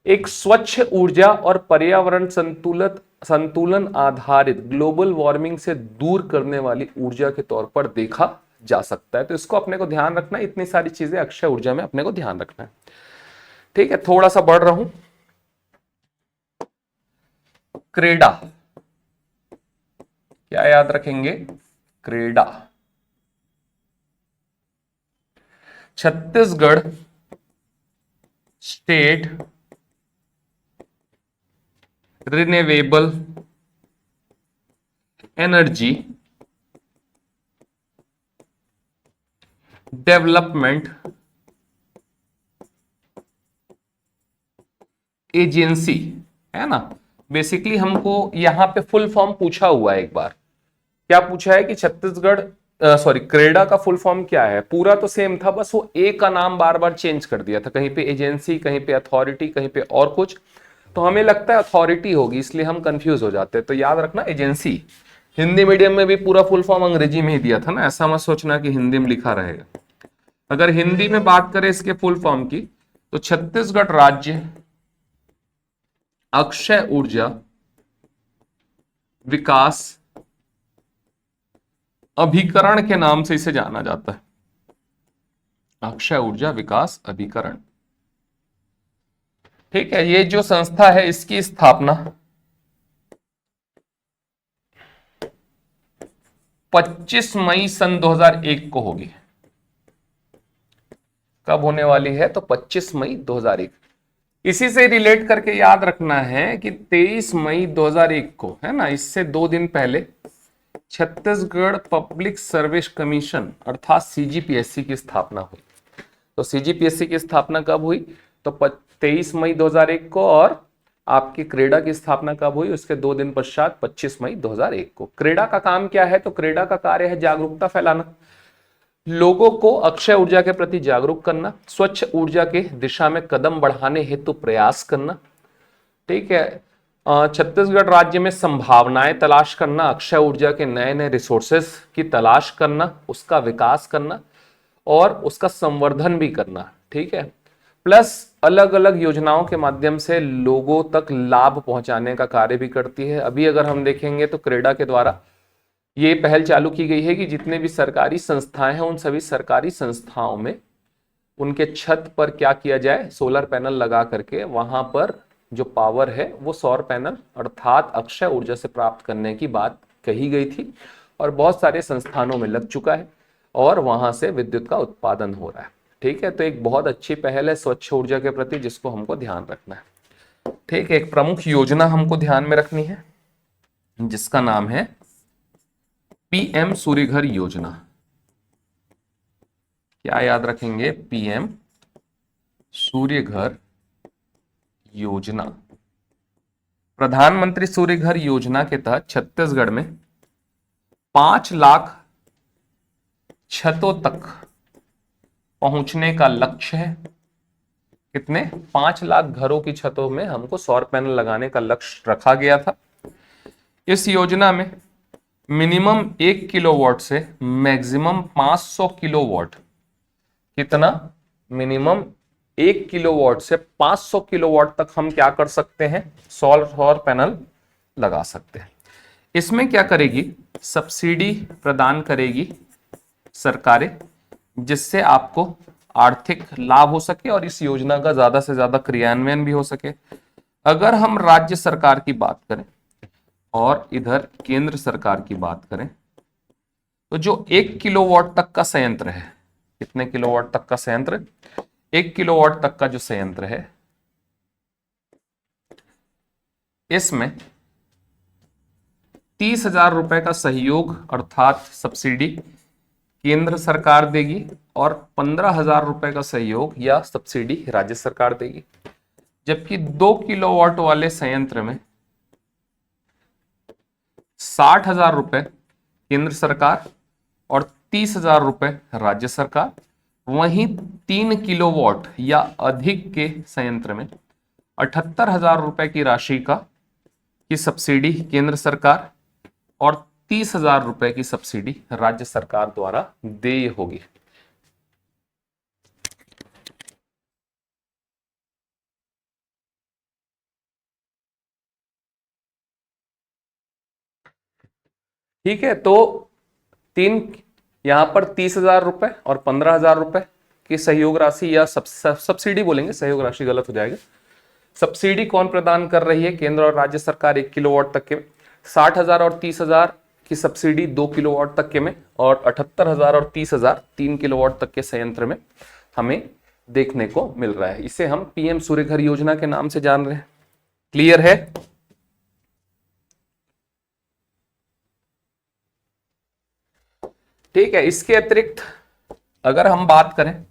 A: एक स्वच्छ ऊर्जा और पर्यावरण संतुलन आधारित ग्लोबल वार्मिंग से दूर करने वाली ऊर्जा के तौर पर देखा जा सकता है। तो इसको अपने को ध्यान रखना है, इतनी सारी चीजें अक्षय ऊर्जा में अपने को ध्यान रखना है। ठीक है, थोड़ा सा बढ़ रहा हूं। क्रेडा, क्या याद रखेंगे? CREDA Chhattisgarh state renewable energy development agency है ना। बेसिकली हमको यहां पे फुल फॉर्म पूछा हुआ है, एक बार क्या पूछा है कि छत्तीसगढ़ क्रेडा का फुल फॉर्म क्या है। पूरा तो सेम था, बस वो ए का नाम बार बार चेंज कर दिया था, कहीं पे एजेंसी, कहीं पे अथॉरिटी, कहीं पे और कुछ। तो हमें लगता है अथॉरिटी होगी, इसलिए हम कंफ्यूज हो जाते हैं। तो याद रखना एजेंसी। हिंदी मीडियम में भी पूरा फुल फॉर्म अंग्रेजी में ही दिया था ना, ऐसा मत सोचना कि हिंदी में लिखा रहेगा। अगर हिंदी में बात करें इसके फुल फॉर्म की, तो छत्तीसगढ़ राज्य अक्षय ऊर्जा विकास अभिकरण के नाम से इसे जाना जाता है। अक्षय ऊर्जा विकास अभिकरण, ठीक है। ये जो संस्था है इसकी स्थापना 25 मई सन 2001 को होगी। कब होने वाली है? तो 25 मई 2001। इसी से रिलेट करके याद रखना है कि 23 मई 2001 को, है ना, इससे 2 दिन पहले छत्तीसगढ़ पब्लिक सर्विस कमीशन अर्थात सीजीपीएससी की स्थापना हुई। तो सीजीपीएससी की स्थापना कब हुई? तो 23 मई 2001 को। और आपकी क्रेडा की स्थापना कब हुई? उसके 2 दिन पश्चात 25 मई 2001 को। क्रेडा का काम क्या है? तो क्रेडा का कार्य है जागरूकता फैलाना, लोगों को अक्षय ऊर्जा के प्रति जागरूक करना, स्वच्छ ऊर्जा के दिशा में कदम बढ़ाने हेतु प्रयास करना। ठीक है, छत्तीसगढ़ राज्य में संभावनाएं तलाश करना, अक्षय ऊर्जा के नए नए रिसोर्सेस की तलाश करना, उसका विकास करना और उसका संवर्धन भी करना। ठीक है, प्लस अलग अलग योजनाओं के माध्यम से लोगों तक लाभ पहुंचाने का कार्य भी करती है। अभी अगर हम देखेंगे तो क्रेडा के द्वारा ये पहल चालू की गई है कि जितने भी सरकारी संस्थाएं हैं उन सभी सरकारी संस्थाओं में उनके छत पर क्या किया जाए, सोलर पैनल लगा करके वहां पर जो पावर है वो सौर पैनल अर्थात अक्षय ऊर्जा से प्राप्त करने की बात कही गई थी और बहुत सारे संस्थानों में लग चुका है और वहां से विद्युत का उत्पादन हो रहा है। ठीक है, तो एक बहुत अच्छी पहल है स्वच्छ ऊर्जा के प्रति जिसको हमको ध्यान रखना है। ठीक है, एक प्रमुख योजना हमको ध्यान में रखनी है जिसका नाम है पीएम सूर्यघर योजना। क्या याद रखेंगे? पीएम सूर्यघर योजना। प्रधानमंत्री सूर्यघर योजना के तहत छत्तीसगढ़ में 5 लाख छतों तक पहुंचने का लक्ष्य है। कितने 5 लाख घरों की छतों में हमको सौर पैनल लगाने का लक्ष्य रखा गया था। इस योजना में मिनिमम 1 किलोवाट से मैक्सिमम 500 किलोवाट, कितना मिनिमम 1 किलोवाट से 500 किलोवाट तक हम क्या कर सकते हैं, सौर पैनल लगा सकते हैं। इसमें क्या करेगी, सब्सिडी प्रदान करेगी सरकारें, जिससे आपको आर्थिक लाभ हो सके और इस योजना का ज्यादा से ज्यादा क्रियान्वयन भी हो सके। अगर हम राज्य सरकार की बात करें और इधर केंद्र सरकार की बात करें, तो जो 1 किलोवाट तक का संयंत्र है, कितने किलोवाट तक का संयंत्र, 1 किलोवाट तक का जो संयंत्र है, इसमें 30,000 रुपए का सहयोग अर्थात सब्सिडी केंद्र सरकार देगी और 15,000 रुपए का सहयोग या सब्सिडी राज्य सरकार देगी। जबकि 2 किलोवाट वाले संयंत्र में 60,000 रुपए केंद्र सरकार और 30,000 रुपए राज्य सरकार। वहीं 3 किलोवाट या अधिक के संयंत्र में 78,000 रुपए की राशि की सब्सिडी केंद्र सरकार और 30,000 रुपए की सब्सिडी राज्य सरकार द्वारा देय होगी। ठीक है, तो यहां पर 30,000 रुपए और 15,000 रुपए की सहयोग राशि या सब्सिडी बोलेंगे, सहयोग राशि गलत हो जाएगा। सब्सिडी कौन प्रदान कर रही है, केंद्र और राज्य सरकार 1 किलोवाट तक के। 60,000 और 30,000 की सब्सिडी 2 किलोवाट तक के में, और 78,000 और 30,000 3 किलोवाट तक के संयंत्र में हमें देखने को मिल रहा है। इसे हम पीएम सूर्य घर योजना के नाम से जान रहे हैं। क्लियर है? ठीक है, इसके अतिरिक्त अगर हम बात करें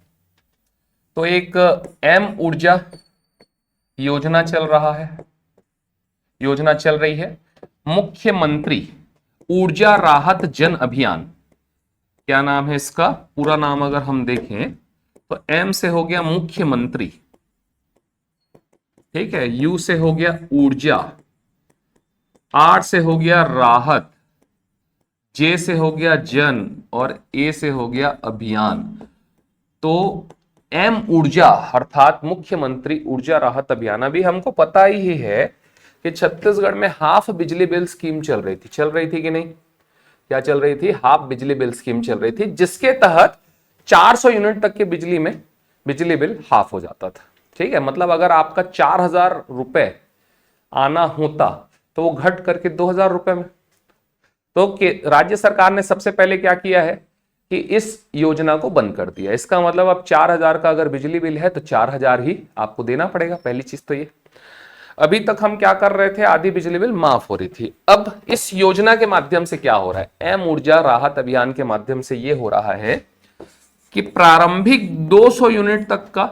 A: तो एक एम ऊर्जा योजना चल रही है, मुख्यमंत्री ऊर्जा राहत जन अभियान। क्या नाम है इसका, पूरा नाम अगर हम देखें तो एम से हो गया मुख्यमंत्री, ठीक है, यू से हो गया ऊर्जा, आर से हो गया राहत, जे से हो गया जन और ए से हो गया अभियान। तो एम ऊर्जा अर्थात मुख्यमंत्री ऊर्जा राहत अभियान। अभी हमको पता ही है कि छत्तीसगढ़ में हाफ बिजली बिल स्कीम चल रही थी कि नहीं? क्या चल रही थी? हाफ बिजली बिल स्कीम चल रही थी, जिसके तहत 400 यूनिट तक के बिजली में बिजली बिल हाफ हो जाता था। ठीक है, मतलब अगर आपका 4,000 रुपए आना होता तो वो घट करके 2,000 रुपए में। तो राज्य सरकार ने सबसे पहले क्या किया है कि इस योजना को बंद कर दिया। इसका मतलब अब 4,000 का अगर बिजली बिल है तो 4,000 ही आपको देना पड़ेगा। पहली चीज तो ये। अभी तक हम क्या कर रहे थे, आधी बिजली बिल माफ हो रही थी। अब इस योजना के माध्यम से क्या हो रहा है, एम ऊर्जा राहत अभियान के माध्यम से ये हो रहा है कि प्रारंभिक 200 यूनिट तक का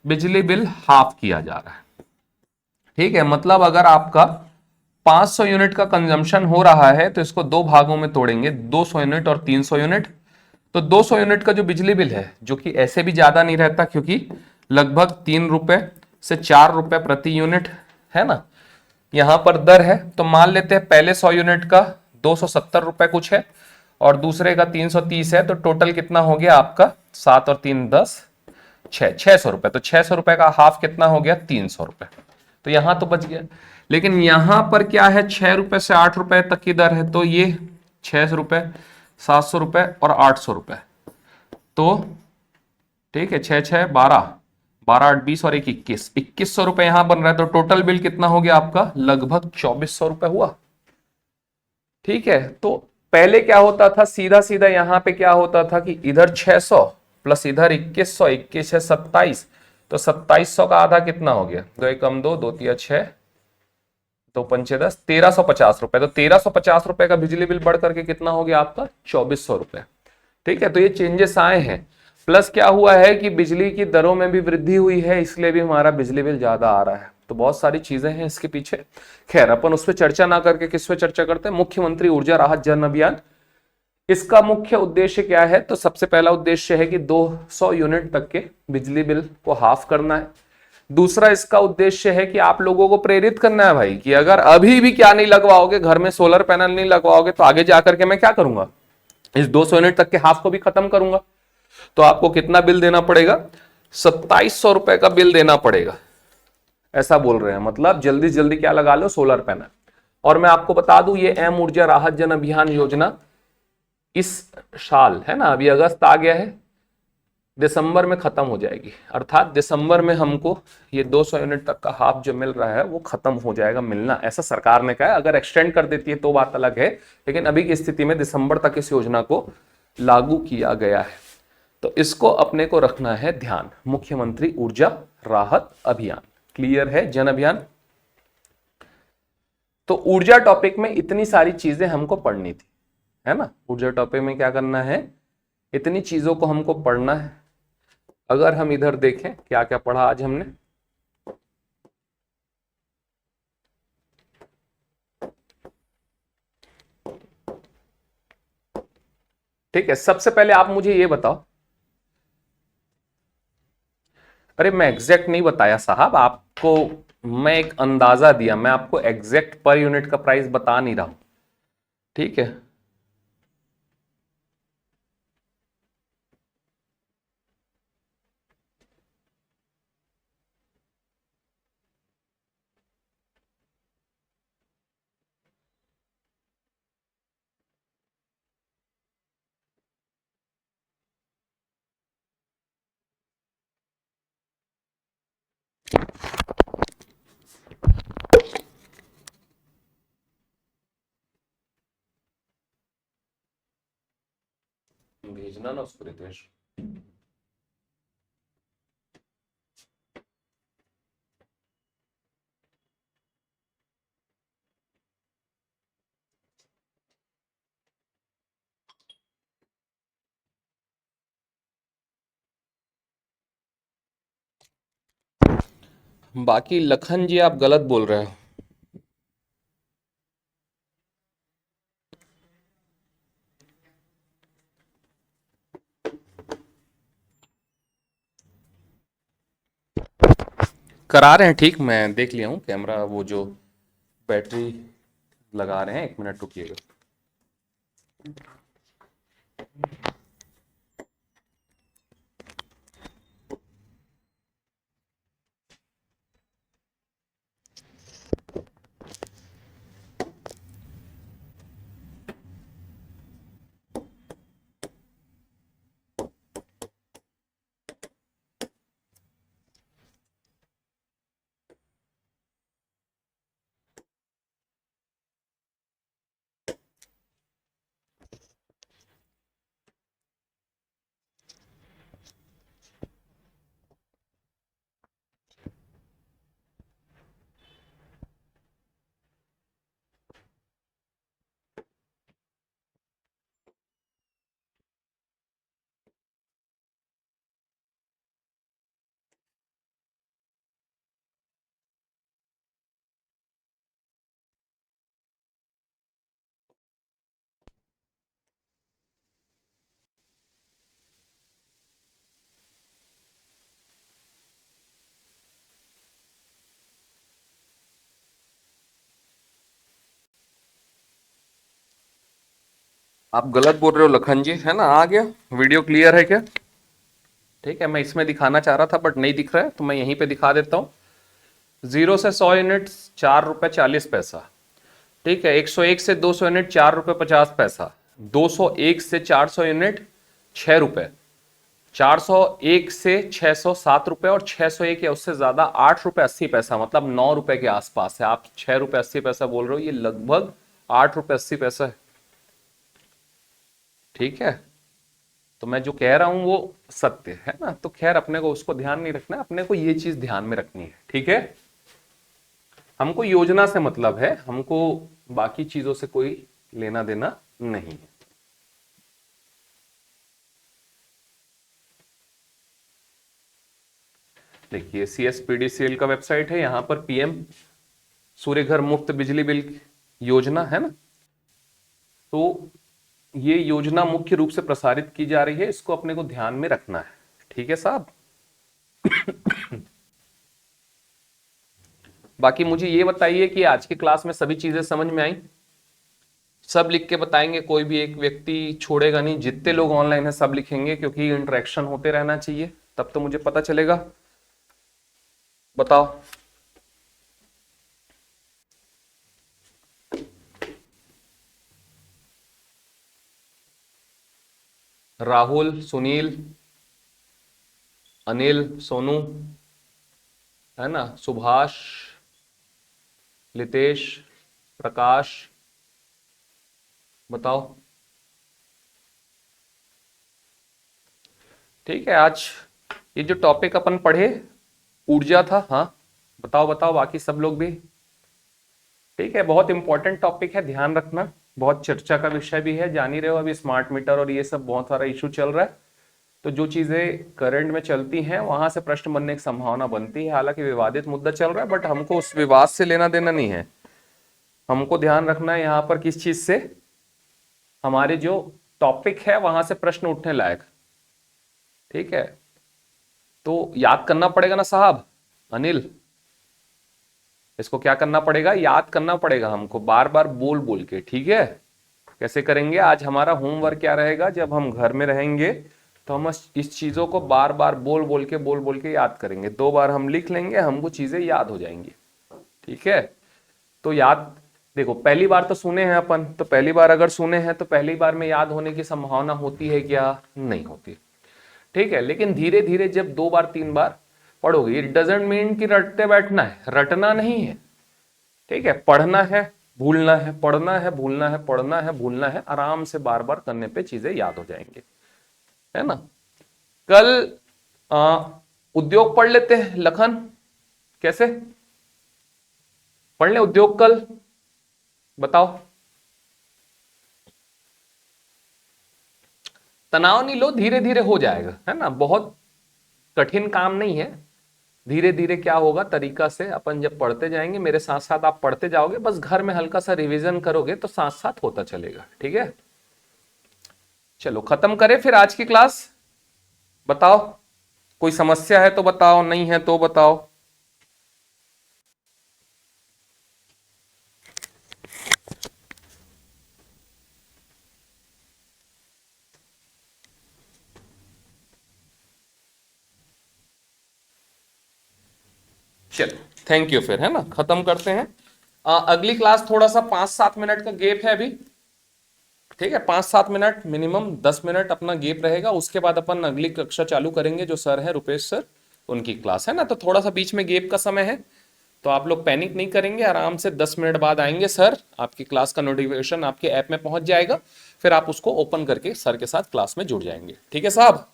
A: बिजली बिल हाफ किया जा रहा है। ठीक है, मतलब अगर आपका 500 यूनिट का कंजम्पशन हो रहा है तो इसको दो भागों में तोड़ेंगे, 200 यूनिट और 300 यूनिट। तो 200 यूनिट का जो बिजली बिल है, जो कि ऐसे भी ज्यादा नहीं रहता क्योंकि लगभग 3 रुपए से 4 रुपए प्रति यूनिट है ना, यहां पर दर है। तो मान लेते हैं पहले 100 यूनिट का 270 रुपए कुछ है और दूसरे का 330 है, तो टोटल कितना हो गया आपका, 7 और 3 10 600 रुपए। तो 600 रुपए का हाफ कितना हो गया, 300 रुपए। तो यहां तो बच गया। लेकिन यहां पर क्या है, 6 रुपए से 8 रुपए तक की दर है, तो ये 600 रुपए, 700 रुपए और 800 रुपए। तो ठीक है, 6 6 12 12 8 20 और 1 21 2100 रुपए यहां बन रहा है। तो टोटल बिल कितना हो गया आपका, लगभग 2400 रुपए हुआ। ठीक है, तो पहले क्या होता था, सीधा सीधा यहां पे क्या होता था कि इधर 600 प्लस इधर 2100, 21 है 27, तो 2700 का आधा कितना हो गया, 2 1 2 2 3 6 2 5 10 1350 रुपए। तो 1350 रुपए का बिजली बिल बढ़ करके कितना हो गया आपका, 2400 रुपए। ठीक है, तो ये चेंजेस आए हैं। प्लस क्या हुआ है कि बिजली की दरों में भी वृद्धि हुई है, इसलिए भी हमारा बिजली बिल ज्यादा आ रहा है। तो बहुत सारी चीजें हैं इसके पीछे। खैर, अपन उस पर चर्चा ना करके किस पे चर्चा करते हैं, मुख्यमंत्री ऊर्जा राहत जन अभियान। इसका मुख्य उद्देश्य क्या है, तो सबसे पहला उद्देश्य है कि 200 यूनिट तक के बिजली बिल को हाफ करना है। दूसरा इसका उद्देश्य है कि आप लोगों को प्रेरित करना है भाई कि अगर अभी भी क्या नहीं लगवाओगे, घर में सोलर पैनल नहीं लगवाओगे, तो आगे जाकर के मैं क्या करूंगा, इस 200 यूनिट तक के हाफ को भी खत्म करूंगा। तो आपको कितना बिल देना पड़ेगा, 2700 रुपए का बिल देना पड़ेगा, ऐसा बोल रहे हैं। मतलब जल्दी जल्दी क्या लगा लो, सोलर पैनल। और मैं आपको बता दूं, ये एम ऊर्जा राहत जन अभियान योजना इस साल है ना, अभी अगस्त आ गया है, दिसंबर में खत्म हो जाएगी। अर्थात दिसंबर में हमको ये 200 यूनिट तक का हाफ जो मिल रहा है वो खत्म हो जाएगा मिलना, ऐसा सरकार ने कहा है। अगर एक्सटेंड कर देती है तो बात अलग है, लेकिन अभी की स्थिति में दिसंबर तक इस योजना को लागू किया गया है। तो इसको अपने को रखना है ध्यान, मुख्यमंत्री ऊर्जा राहत अभियान। क्लियर है, जन अभियान। तो ऊर्जा टॉपिक में इतनी सारी चीजें हमको पढ़नी थी, है ना। ऊर्जा टॉपिक में क्या करना है, इतनी चीजों को हमको पढ़ना है। अगर हम इधर देखें क्या क्या पढ़ा आज हमने, ठीक है। सबसे पहले आप मुझे ये बताओ, अरे मैं एग्जैक्ट नहीं बताया साहब आपको, मैं एक अंदाजा दिया, मैं आपको एग्जैक्ट पर यूनिट का प्राइस बता नहीं रहा हूं, ठीक है। भेजना ना उसको रितेश। बाकी लखन जी आप गलत बोल रहे हो। करा रहे हैं, ठीक, मैं देख लिया हूँ कैमरा, वो जो बैटरी लगा रहे हैं, 1 मिनट रुकिएगा। आप गलत बोल रहे हो लखन जी, है ना। आ गया वीडियो, क्लियर है क्या, ठीक है। मैं इसमें दिखाना चाह रहा था बट नहीं दिख रहा है, तो मैं यहीं पे दिखा देता हूँ। 0 से 100 यूनिट 4 रुपए 40 पैसा, ठीक है। 101 से 200 यूनिट 4 रुपए 50 पैसा, 201 से 400 यूनिट 6 रुपए, 401 से 607 रुपए, और 601 या उससे ज्यादा 8 रुपए 80 पैसा, मतलब 9 रुपए के आसपास है। आप 6 रुपए 80 पैसा बोल रहे हो, ये लगभग 8 रुपए 80 पैसा है, ठीक है। तो मैं जो कह रहा हूं वो सत्य है ना। तो खैर अपने को उसको ध्यान नहीं रखना है, अपने को ये चीज ध्यान में रखनी है, ठीक है। हमको योजना से मतलब है, हमको बाकी चीजों से कोई लेना देना नहीं है। देखिए CSPDCL का वेबसाइट है, यहां पर PM सूर्य घर मुफ्त बिजली बिल योजना है ना। तो ये योजना मुख्य रूप से प्रसारित की जा रही है, इसको अपने को ध्यान में रखना है, ठीक है साहब। बाकी मुझे ये बताइए कि आज की क्लास में सभी चीजें समझ में आई? सब लिख के बताएंगे, कोई भी एक व्यक्ति छोड़ेगा नहीं, जितने लोग ऑनलाइन है सब लिखेंगे, क्योंकि इंटरेक्शन होते रहना चाहिए, तब तो मुझे पता चलेगा। बताओ। राहुल, सुनील, अनिल, सोनू, है ना, सुभाष, लितेश, प्रकाश, बताओ। ठीक है, आज ये जो टॉपिक अपन पढ़े ऊर्जा था, हाँ बताओ बताओ बाकी सब लोग भी। ठीक है, बहुत इंपॉर्टेंट टॉपिक है, ध्यान रखना, बहुत चर्चा का विषय भी है, जान ही रहे हो अभी स्मार्ट मीटर और ये सब बहुत सारा इशू चल रहा है, तो जो चीजें करंट में चलती हैं वहां से प्रश्न बनने की संभावना बनती है। हालांकि विवादित मुद्दा चल रहा है, बट हमको उस विवाद से लेना देना नहीं है, हमको ध्यान रखना है यहाँ पर किस चीज से, हमारे जो टॉपिक है वहां से प्रश्न उठने लायक। ठीक है, तो याद करना पड़ेगा ना साहब, अनिल, इसको क्या करना पड़ेगा, याद करना पड़ेगा हमको बार बार बोल बोल के। ठीक है, कैसे करेंगे, आज हमारा होमवर्क क्या रहेगा, जब हम घर में रहेंगे तो हम इस चीजों को बार बार बोल बोल के याद करेंगे, 2 बार हम लिख लेंगे, हमको चीजें याद हो जाएंगी। ठीक है, तो याद देखो, पहली बार तो सुने हैं अपन, तो पहली बार अगर सुने हैं तो पहली बार में याद होने की संभावना होती है क्या, नहीं होती। ठीक है, लेकिन धीरे धीरे जब 2 बार 3 बार पढ़ोगे, इट डजेंट मीन कि रटते बैठना है, रटना नहीं है। ठीक है, पढ़ना है, भूलना है, पढ़ना है, भूलना है, पढ़ना है, भूलना है, आराम से बार बार करने पे चीजें याद हो जाएंगे, है ना। कल उद्योग पढ़ लेते हैं, लखन कैसे पढ़ ले उद्योग कल, बताओ। तनाव नहीं लो, धीरे धीरे हो जाएगा, है ना, बहुत कठिन काम नहीं है, धीरे धीरे क्या होगा, तरीका से अपन जब पढ़ते जाएंगे, मेरे साथ साथ आप पढ़ते जाओगे, बस घर में हल्का सा रिवीजन करोगे तो साथ साथ होता चलेगा। ठीक है, चलो खत्म करें फिर आज की क्लास। बताओ, कोई समस्या है तो बताओ, नहीं है तो बताओ। चलो थैंक यू, फिर है ना खत्म करते हैं। अगली क्लास थोड़ा सा 5-7 मिनट का गेप है अभी। ठीक है, 5-7 मिनट मिनिमम, 10 मिनट अपना गेप रहेगा, उसके बाद अपन अगली कक्षा चालू करेंगे, जो सर है रुपेश सर, उनकी क्लास है ना, तो थोड़ा सा बीच में गेप का समय है, तो आप लोग पैनिक नहीं करेंगे, आराम से 10 मिनट बाद आएंगे सर, आपकी क्लास का नोटिफिकेशन आपके ऐप में पहुंच जाएगा, फिर आप उसको ओपन करके सर के साथ क्लास में जुड़ जाएंगे। ठीक है साहब,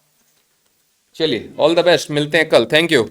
A: चलिए ऑल द बेस्ट, मिलते हैं कल, थैंक यू।